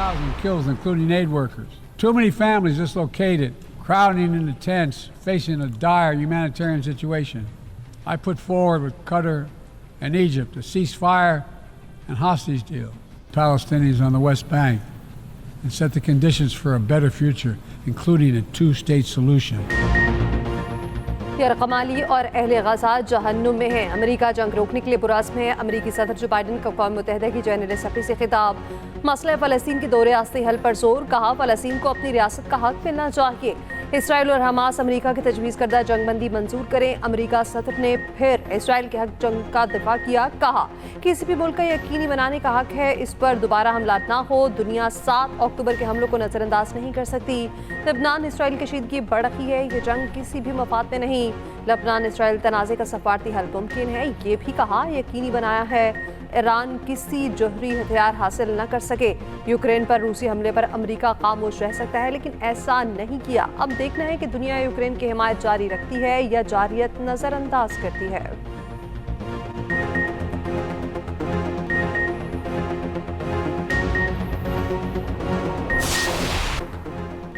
1,000 kills, including aid workers. Too many families dislocated, crowding into tents, facing a dire humanitarian situation. I put forward with Qatar and Egypt a ceasefire and hostage deal. Palestinians on the West Bank and set the conditions for a better future, including a two-state solution. यार कमाली और अहले गजा जहन्नुम में हैं। America जंग रोकने के लिए पुरज़्म है। अमेरिकी सदर जो बाइडन का अक़वाम मुत्तहिदा की जनरल असम्बली से खिताब। मसला फ़लस्तीन के दौरे आस्ती हल पर जोर, कहा फ़लस्तीन को अपनी रियासत का हक मिलना चाहिए। इसराइल और हमास अमेरिका की तजवीज़ करदा जंगबंदी मंजूर करें। अमेरिका सदर ने फिर इसराइल के हक जंग का दिफा किया, कहा किसी भी मुल्क का यकीनी बनाने का हक है, इस पर दोबारा हमला ना हो। दुनिया 7 अक्टूबर के हमलों को नज़रअंदाज नहीं कर सकती। लबनान इसराइल कशीदगी बढ़ रही है, ये जंग किसी भी मफाद में नहीं। लबनान इसराइल तनाज़े का सफारती हल मुमकिन है, ये भी कहा यकीनी बनाया है ईरान किसी जौहरी हथियार हासिल न कर सके। यूक्रेन पर रूसी हमले पर अमेरिका खामोश रह सकता है, लेकिन ऐसा नहीं किया। अब देखना है कि दुनिया यूक्रेन की हिमायत जारी रखती है या जारियत नज़रअंदाज करती है।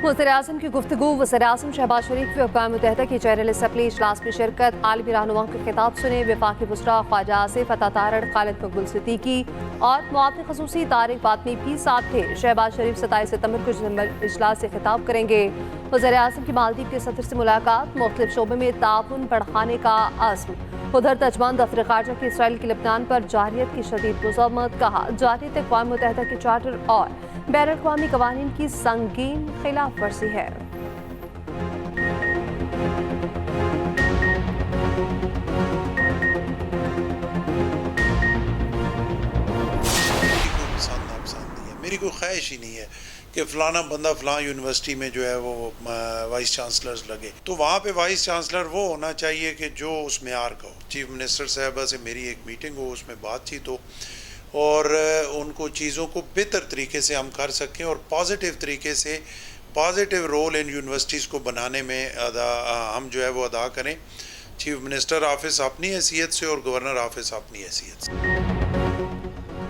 वज़ीर-ए-आज़म की गुफ्तगू। वज़ीर-ए-आज़म शहबाज शरीफ की अक़वाम मुत्तहिदा की जनरल असम्बली इजलास में शिरकत। आलमी रहनुमाओं के खिताब सुने। वफाकी वज़रा ख्वाजा आसिफ अता तारड़, खालिद मकबूल सिद्दीकी और मुआविन ख़ुसूसी तारिक बातमी भी साथ थे। शहबाज शरीफ 27 सितंबर को जनरल इजलास से खिताब करेंगे। वज़ीर-ए-आज़म की मालदीव के सदर से मुलाकात। मुख्तलिफ शोबे में ताउन बढ़ाने का आज़्म। उधर तर्जमान दफ्तर ख़ारजा की इसराइल की लबनान पर जारियत की शदीद मुज़म्मत, कहा जारियत अक़वाम मुत्तहिदा के चार्टर और बैन अक़वामी क़वानीन की संगीन खिलाफ वर्जी है। मेरी कोई ख्वाहिश ही नहीं है कि फ़लाना बंदा फ़लाँ यूनिवर्सिटी में जो है वो वाइस चांसलर्स लगे। तो वहाँ पे वाइस चांसलर वो होना चाहिए कि जो उस मेयार का हो। चीफ मिनिस्टर साहबा से मेरी एक मीटिंग हो, उसमें बातचीत हो और उनको चीज़ों को बेहतर तरीके से हम कर सकें और पॉजिटिव तरीके से पॉजिटिव रोल इन यूनिवर्सिटीज़ को बनाने में हम जो है वो अदा करें। चीफ मिनिस्टर ऑफिस अपनी हैसियत से और गवर्नर ऑफिस अपनी हैसियत से।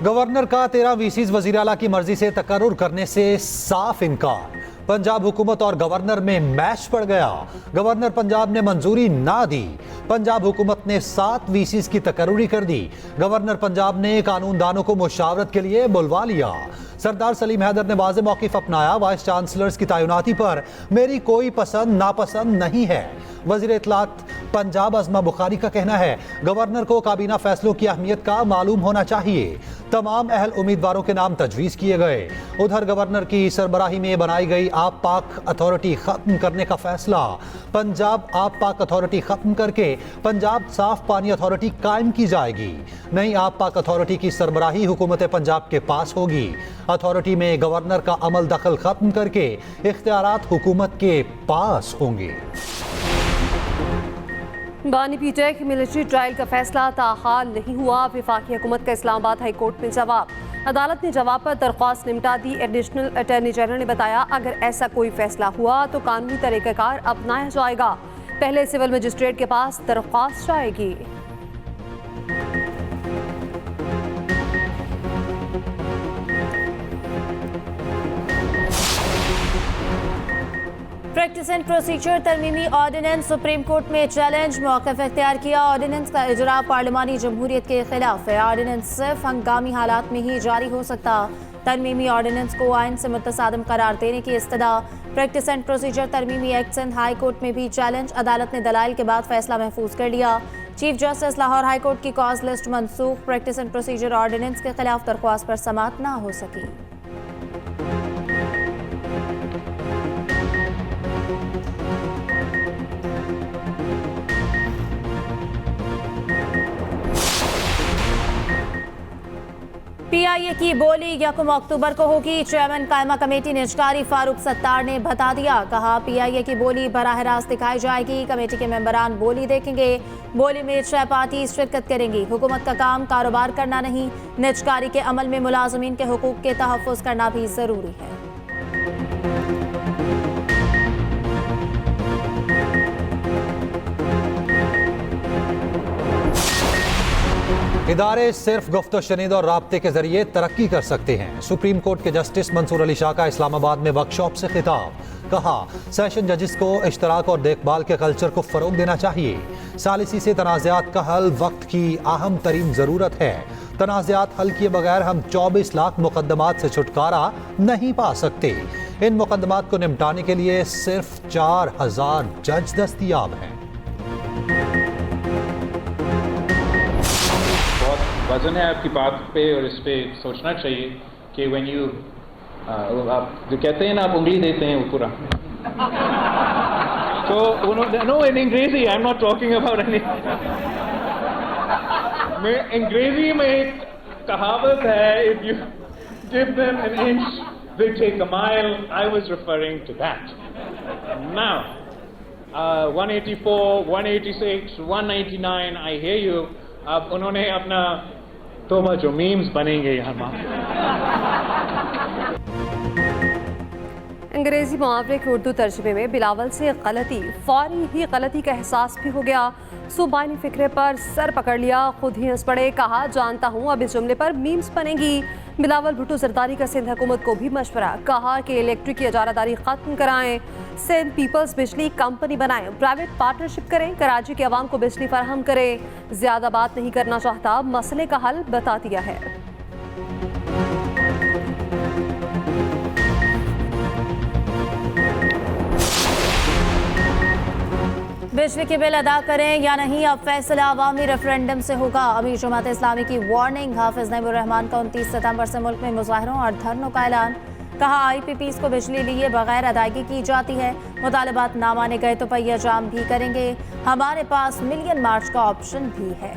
गवर्नर का 13 वीसीज वज़ीर आला की मर्जी से तकर्रुर करने से साफ इनकार। पंजाब हुकूमत और गवर्नर में मैच पड़ गया। गवर्नर पंजाब ने मंजूरी ना दी। पंजाब हुकूमत ने 7 वीसीज की तकर्रुरी कर दी। गवर्नर पंजाब ने कानूनदानों को मुशावरत के लिए बुलवा लिया। सरदार सलीम हैदर ने वाज़े मौक़िफ़ अपनाया। वाइस चांसलर्स की तैनाती पर मेरी कोई पसंद नापसंद नहीं है। वज़ीर इत्तलात पंजाब अज़मा बुखारी का कहना है गवर्नर को काबीना फैसलों की अहमियत का मालूम होना चाहिए। तमाम अहल उम्मीदवारों के नाम तजवीज़ किए गए। उधर गवर्नर की सरबराही में बनाई गई आप पाक अथॉरिटी ख़त्म करने का फैसला। पंजाब आप पाक अथॉरिटी ख़त्म करके पंजाब साफ पानी अथॉरिटी कायम की जाएगी। नई आप पाक अथॉरिटी की सरबराही हुकूमत पंजाब के पास होगी। अथॉरिटी में गवर्नर का अमल दखल ख़त्म करके इख्तियारात हुकूमत के पास होंगे। बानी पीटेक मिलिट्री ट्रायल का फैसला ताहाल नहीं हुआ। वफाकी हुकूमत का इस्लामाबाद हाई कोर्ट में जवाब। अदालत ने जवाब पर दरख्वास्त निपटा दी। एडिशनल अटॉर्नी जनरल ने बताया अगर ऐसा कोई फैसला हुआ तो कानूनी तरीक़ाकार अपनाया जाएगा। पहले सिविल मजिस्ट्रेट के पास दरख्वास्त जाएगी। प्रैक्टिस एंड प्रोसीजर तरमीमी ऑर्डिनेंस सुप्रीम कोर्ट में चैलेंज। मौक़िफ़ इख्तियार किया। ऑर्डिनेंस का इजरा पार्लिमानी जमहूरियत के खिलाफ है। ऑर्डिनेंस सिर्फ हंगामी हालात में ही जारी हो सकता। तरमीमी ऑर्डिनेंस को आइन से मुतसादिम करार देने की इस्तदा। प्रैक्टिस एंड प्रोसीजर तरमीमी एक्ट सिंध हाई कोर्ट में भी चैलेंज। अदालत ने दलाइल के बाद फैसला महफूज कर लिया। Chief justice Lahore high court की cause list Mansukh. Practice and procedure ordinance के खिलाफ दरख्वास्त पर समाअत ना हो सकी। पीआईए की बोली 1 अक्टूबर को होगी। चेयरमैन कायमा कमेटी निजकारी फारूक सत्तार ने बता दिया। कहा पीआईए की बोली बराह रास्त दिखाई जाएगी। कमेटी के मेंबरान बोली देखेंगे। बोली में 6 पार्टी शिरकत करेंगी। हुकूमत का काम कारोबार करना नहीं, निजकारी के अमल में मुलाजमीन के हुकूक के तहफ़्फ़ुज़ करना भी ज़रूरी है। इदारे सिर्फ गुफ्तो शनीद और राब्ते के जरिए तरक्की कर सकते हैं। सुप्रीम कोर्ट के जस्टिस मंसूर अली शाह का इस्लामाबाद में वर्कशॉप से खिताब। कहा, सेशन जजेस को इश्तराक और देखभाल के कल्चर को फरोग देना चाहिए। सालिसी से तनाज़ात का हल वक्त की अहम तरीन ज़रूरत है। तनाज़ात हल किए बगैर हम 24 लाख मुकदमात से छुटकारा नहीं पा सकते। इन मुकदमात को निपटाने के लिए सिर्फ 4000 जज दस्तयाब हैं। वजन है आपकी बात पे और इस पे सोचना चाहिए कि व्हेन यू आप जो कहते हैं ना, आप उंगली देते हैं वो पूरा तो नो इन अंग्रेजी I am not talking about any मैं अंग्रेजी में एक कहावत है, if you give them an inch they take a mile. I was referring to that. Now 184 186 199 I hear you. अब उन्होंने अपना तो जो मीम्स बनेंगे यहाँ अंग्रेजी मुहावरे के उर्दू तर्जुमे में बिलावल से गलती, फौरी ही गलती का एहसास भी हो गया। सुबानी फिक्रे पर सर पकड़ लिया, खुद ही हंस पड़े। कहा, जानता हूँ अब इस जुमले पर मीम्स बनेंगी। बिलावल भुट्टो जरदारी का सिंध हुकूमत को भी मशवरा। कहा कि इलेक्ट्रिक की इजारादारी खत्म कराएं, सिंध पीपल्स बिजली कंपनी बनाएं, प्राइवेट पार्टनरशिप करें, कराची के अवाम को बिजली फराहम करें। ज्यादा बात नहीं करना चाहता, मसले का हल बता दिया है। बिजली के बिल अदा करें या नहीं, अब फैसला अवामी रेफरेंडम से होगा। अमीर जमात इस्लामी की वार्निंग। हाफिज नईमुर रहमान का 29 सितंबर से मुल्क में मुजाहरों और धरनों का ऐलान। कहा, IPPs को बिजली लिए बगैर अदायगी की जाती है। मुतालबात ना माने गए तो पहिया जाम भी करेंगे। हमारे पास मिलियन मार्च का ऑप्शन भी है।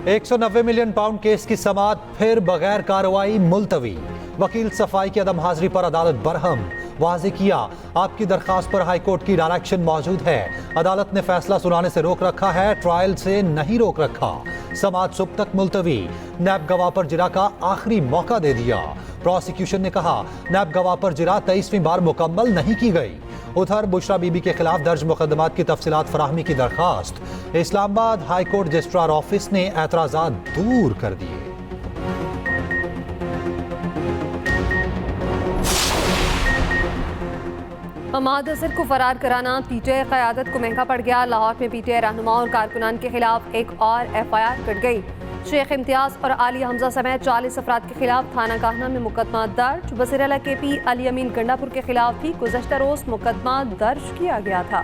190 मिलियन पाउंड केस की समाअत फिर बगैर कार्रवाई मुलतवी। वकील सफाई की अदम हाजिरी पर अदालत बरहम। वाज़ेह किया, आपकी दरखास्त पर हाईकोर्ट की डायरेक्शन मौजूद है। अदालत ने फैसला सुनाने से रोक रखा है, ट्रायल से नहीं रोक रखा। समाअत सुबह तक मुलतवी। नैब गवाह पर जिरा का आखिरी मौका दे दिया। प्रोसिक्यूशन ने कहा, नैब गवाह पर जिरा 23वीं बार मुकम्मल नहीं की गई। उधर बुशरा बीबी के खिलाफ दर्ज मुकदमात की तफसीलात फराहमी की दरखास्त। Islamabad high court registrar office ने एतराज़ात दूर कर दिए। हमाद अजहर को फरार कराना PTI क़यादत को महंगा पड़ गया। लाहौर में PTI रहनुमा और कारकुनान के खिलाफ एक और FIR कट गई। शेख इम्तियाज और आलिया हमजा समेत 40 अफराद के खिलाफ थाना काहना में मुकदमा दर्ज। वज़ीर आला KP अली अमीन गंडापुर के खिलाफ भी गुज़श्ता रोज मुकदमा दर्ज किया गया था।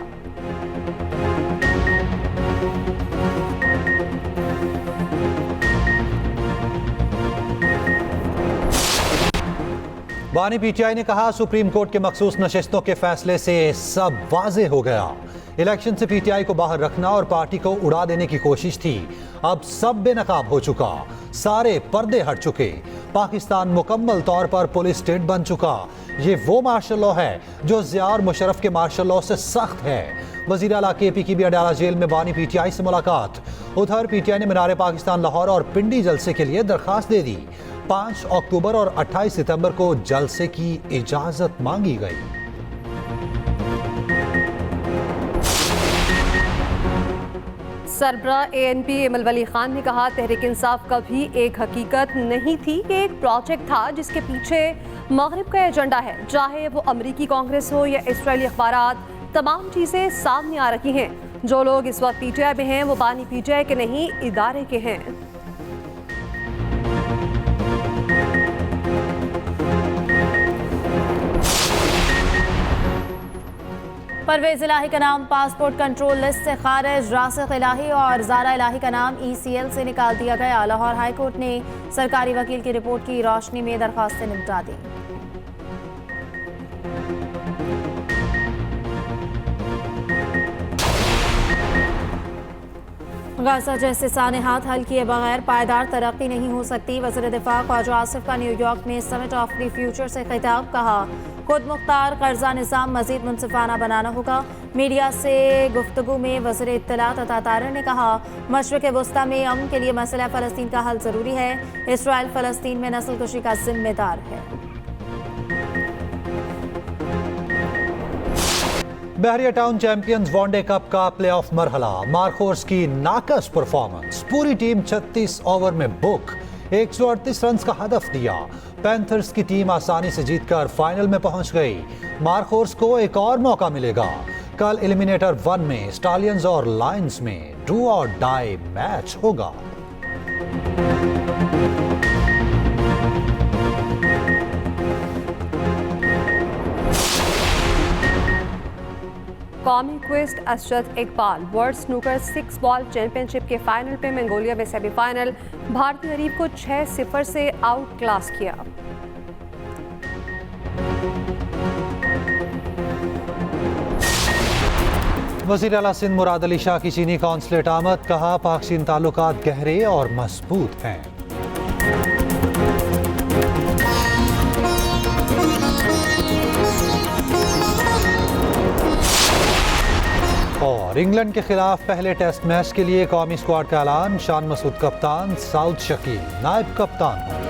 बानी PTI ने कहा, सुप्रीम कोर्ट के मखसूस नशिस्तों के फैसले से सब वाज़ेह हो गया। इलेक्शन से PTI को बाहर रखना और पार्टी को उड़ा देने की कोशिश थी, अब सब बेनकाब हो चुका। सारे पर्दे हट चुके। पाकिस्तान मुकम्मल तौर पर पुलिस स्टेट बन चुका। ये वो मार्शल लॉ है जो ज़िया और मुशर्रफ के मार्शल लॉ से सख्त है। वज़ीर आला KP की भी अडाला जेल में बानी PTI से मुलाकात। उधर PTI ने मीनार पाकिस्तान लाहौर और पिंडी जलसे के लिए दरखास्त दे दी। 5 अक्टूबर और 28 सितंबर को जलसे की इजाजत मांगी गई। सरबरा ANP इमल वली खान ने कहा, तहरीक इंसाफ कभी एक हकीकत नहीं थी, ये एक प्रोजेक्ट था जिसके पीछे मगरिब का एजेंडा है। चाहे वो अमरीकी कांग्रेस हो या इसराइली अखबारात, तमाम चीज़ें सामने आ रही हैं। जो लोग इस वक्त PTI में हैं वो बानी PTI के नहीं, इदारे के हैं। परवेज इलाही का नाम पासपोर्ट कंट्रोल लिस्ट से खारिज। रासिक इलाही और ज़ारा इलाही का नाम ECL से निकाल दिया गया। लाहौर हाई कोर्ट ने सरकारी वकील की रिपोर्ट की रोशनी में दरखास्तें निपटा दी। गाज़ा जैसे सानेहात हल किए बगैर पायदार तरक्की नहीं हो सकती। वज़ीर दिफा ख्वाजा आसिफ का न्यूयॉर्क में समिट ऑफ द फ्यूचर से खिताब। कहा, खुद मुख्तार कर्जा निज़ाम मज़ीद मुनसिफाना बनाना होगा। मीडिया से गुफ्तगू में वज़ीर इत्तलात अता तारिर ने कहा, मशरिक़ वस्ता में अमन के लिए मसला फ़लस्तीन का हल ज़रूरी है। इसराइल फ़लस्तीन में नस्ल कुशी का जिम्मेदार है। बहरिया टाउन चैंपियंस वनडे कप का प्लेऑफ मरहला, मार्कोर्स की नाकस परफॉर्मेंस, पूरी टीम 36 ओवर में बुक, 138 रन का हदफ दिया। पैंथर्स की टीम आसानी से जीतकर फाइनल में पहुंच गई। मार्कोर्स को एक और मौका मिलेगा। कल एलिमिनेटर 1 में स्टालियंस और लायंस में डू और डाई मैच होगा। कौमी cueist Asjad Iqbal world snooker 6 ball championship के फाइनल पे मंगोलिया में सेमीफाइनल, भारतीय हरीफ को 6-0 से आउट क्लास किया। वज़ीर आला सिंध मुराद अली शाह की चीनी कॉन्सुलेट आमद, कहा पाक चीन ताल्लुकात गहरे और मजबूत हैं। और इंग्लैंड के खिलाफ पहले टेस्ट मैच के लिए कौमी स्क्वाड का ऐलान, शान मसूद कप्तान, साउद शकील नायब कप्तान।